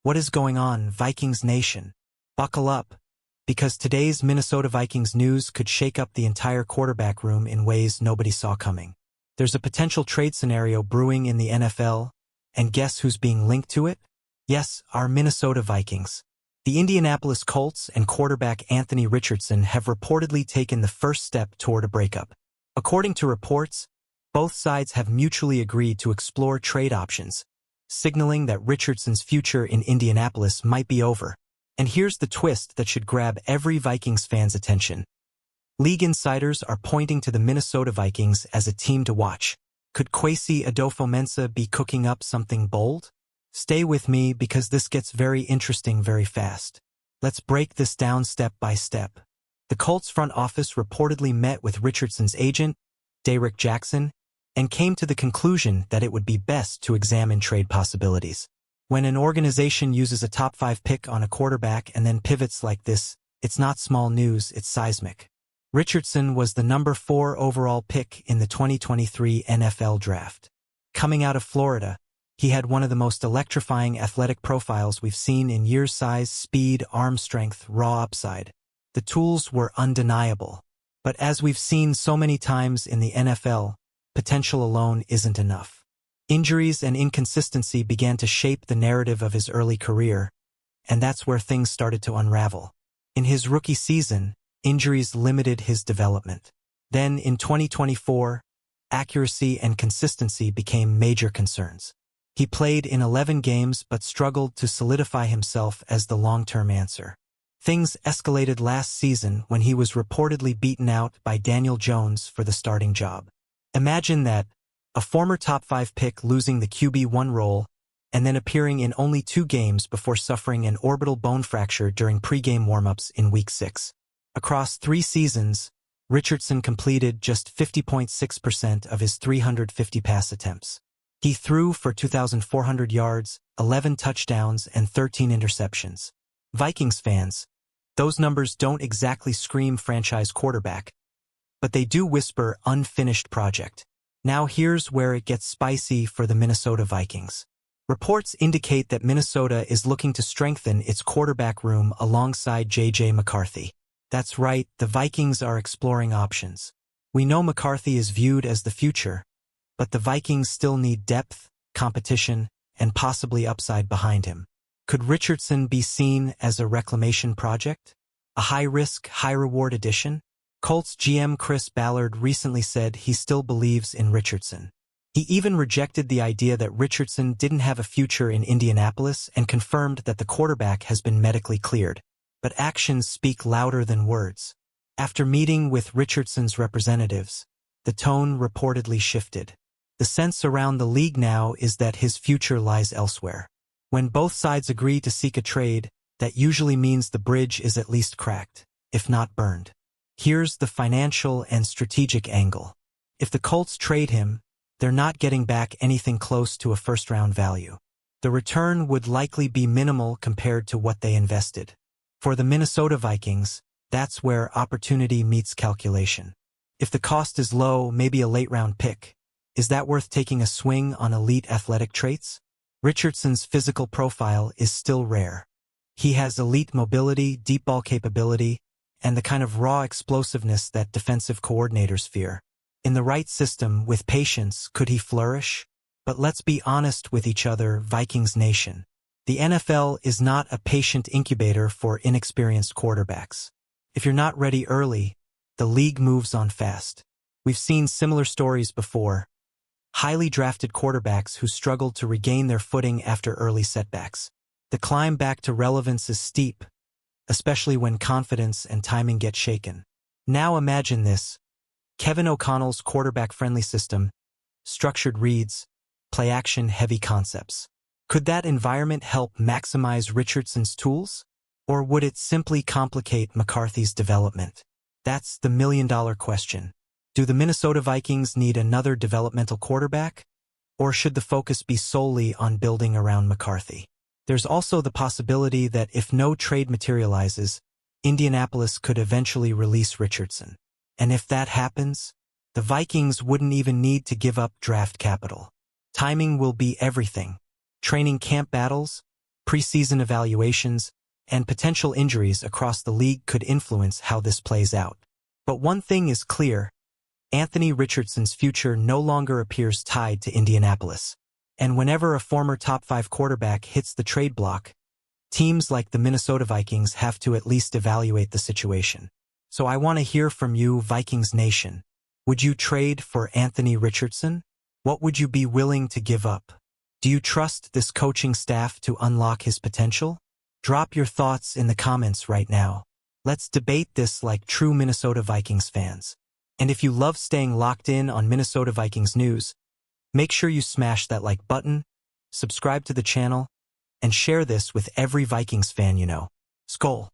What is going on, Vikings Nation? Buckle up, because today's Minnesota Vikings news could shake up the entire quarterback room in ways nobody saw coming. There's a potential trade scenario brewing in the NFL, and guess who's being linked to it? Yes, our Minnesota Vikings. The Indianapolis Colts and quarterback Anthony Richardson have reportedly taken the first step toward a breakup. According to reports, both sides have mutually agreed to explore trade options, signaling that Richardson's future in Indianapolis might be over. And here's the twist that should grab every Vikings fan's attention. League insiders are pointing to the Minnesota Vikings as a team to watch. Could Kwesi Adofo-Mensah be cooking up something bold? Stay with me because this gets very interesting very fast. Let's break this down step by step. The Colts front office reportedly met with Richardson's agent, Derrick Jackson, and came to the conclusion that it would be best to examine trade possibilities. When an organization uses a top 5 pick on a quarterback and then pivots like this, it's not small news, it's seismic. Richardson was the number 4 overall pick in the 2023 NFL Draft. Coming out of Florida, he had one of the most electrifying athletic profiles we've seen in years: size, speed, arm strength, raw upside. The tools were undeniable. But as we've seen so many times in the NFL, potential alone isn't enough. Injuries and inconsistency began to shape the narrative of his early career, and that's where things started to unravel. In his rookie season, injuries limited his development. Then, in 2024, accuracy and consistency became major concerns. He played in 11 games but struggled to solidify himself as the long-term answer. Things escalated last season when he was reportedly beaten out by Daniel Jones for the starting job. Imagine that, a former top 5 pick losing the QB1 role and then appearing in only 2 games before suffering an orbital bone fracture during pre-game warm-ups in Week 6. Across 3 seasons, Richardson completed just 50.6% of his 350 pass attempts. He threw for 2,400 yards, 11 touchdowns, and 13 interceptions. Vikings fans, those numbers don't exactly scream franchise quarterback, but they do whisper unfinished project. Now here's where it gets spicy for the Minnesota Vikings. Reports indicate that Minnesota is looking to strengthen its quarterback room alongside J.J. McCarthy. That's right, the Vikings are exploring options. We know McCarthy is viewed as the future, but the Vikings still need depth, competition, and possibly upside behind him. Could Richardson be seen as a reclamation project? A high-risk, high-reward addition? Colts GM Chris Ballard recently said he still believes in Richardson. He even rejected the idea that Richardson didn't have a future in Indianapolis and confirmed that the quarterback has been medically cleared. But actions speak louder than words. After meeting with Richardson's representatives, the tone reportedly shifted. The sense around the league now is that his future lies elsewhere. When both sides agree to seek a trade, that usually means the bridge is at least cracked, if not burned. Here's the financial and strategic angle. If the Colts trade him, they're not getting back anything close to a first-round value. The return would likely be minimal compared to what they invested. For the Minnesota Vikings, that's where opportunity meets calculation. If the cost is low, maybe a late-round pick, is that worth taking a swing on elite athletic traits? Richardson's physical profile is still rare. He has elite mobility, deep ball capability, and the kind of raw explosiveness that defensive coordinators fear. In the right system, with patience, could he flourish? But let's be honest with each other, Vikings Nation. The NFL is not a patient incubator for inexperienced quarterbacks. If you're not ready early, the league moves on fast. We've seen similar stories before. Highly drafted quarterbacks who struggled to regain their footing after early setbacks. The climb back to relevance is steep, especially when confidence and timing get shaken. Now imagine this. Kevin O'Connell's quarterback-friendly system, structured reads, play-action-heavy concepts. Could that environment help maximize Richardson's tools? Or would it simply complicate McCarthy's development? That's the million-dollar question. Do the Minnesota Vikings need another developmental quarterback? Or should the focus be solely on building around McCarthy? There's also the possibility that if no trade materializes, Indianapolis could eventually release Richardson. And if that happens, the Vikings wouldn't even need to give up draft capital. Timing will be everything. Training camp battles, preseason evaluations, and potential injuries across the league could influence how this plays out. But one thing is clear: Anthony Richardson's future no longer appears tied to Indianapolis. And whenever a former top-5 quarterback hits the trade block, teams like the Minnesota Vikings have to at least evaluate the situation. So I want to hear from you, Vikings Nation. Would you trade for Anthony Richardson? What would you be willing to give up? Do you trust this coaching staff to unlock his potential? Drop your thoughts in the comments right now. Let's debate this like true Minnesota Vikings fans. And if you love staying locked in on Minnesota Vikings news, make sure you smash that like button, subscribe to the channel, and share this with every Vikings fan you know. Skol!